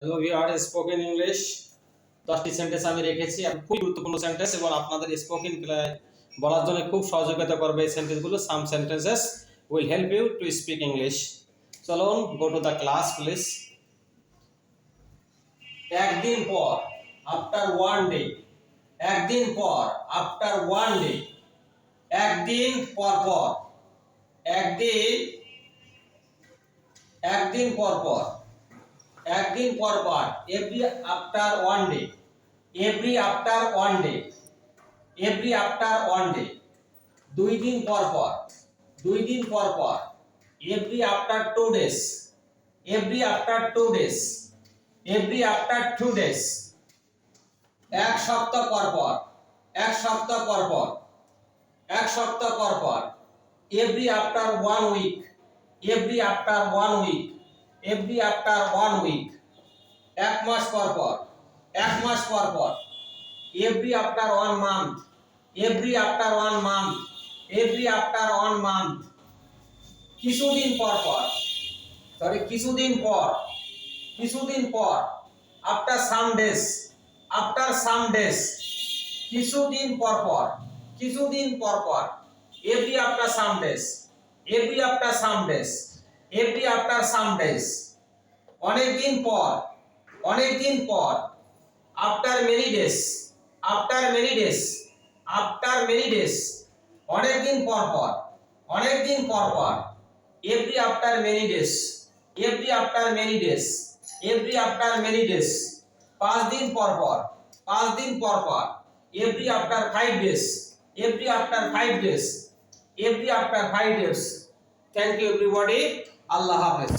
Hello viewer, spoken English 10টি sentence আমি রেখেছি। খুব গুরুত্বপূর্ণ সেন্টেন্স এবং আপনাদের স্পোকেন বলার জন্য খুব সহযোগিতা করবে এই সেন্টেন্সগুলো। Some sentences will help you to speak English. চলুন go to the class please. একদিন পর, আফটার ওয়ান ডে। একদিন পর, আফটার ওয়ান ডে। একদিন পর পর। একদিন একদিন পর পর। একদিন পর পর। Every after one day. Every after one day. Every after one day. দুই দিন পর পর। দুই দিন পর পর। Every after two days. Every after two days. Every after two days. এক সপ্তাহ পর পর। এক সপ্তাহ পর পর। এক সপ্তাহ পর পর। Every after one week. Every after one week. Every after one week. এক মাস পর পর। এক মাস পর পর। Every after one month. Every after one month. Every after one month. কিছুদিন পর পর। কিছুদিন পর। কিছুদিন পর। After some days. After some days. কিছুদিন পর পর। কিছুদিন পর পর। Every after some days. Every after some days. Every after some days. অনেকদিন পর। অনেকদিন পর। After many days. After many days. After many days. অনেকদিন পর পর। অনেকদিন পর পর। Every after many days. Every after many days. Every after many days. 5 দিন পর পর। 5 দিন পর পর। Every after 5 days. Every after 5 days. Every after 5 days. Thank you everybody. আল্লাহ হাফেজ।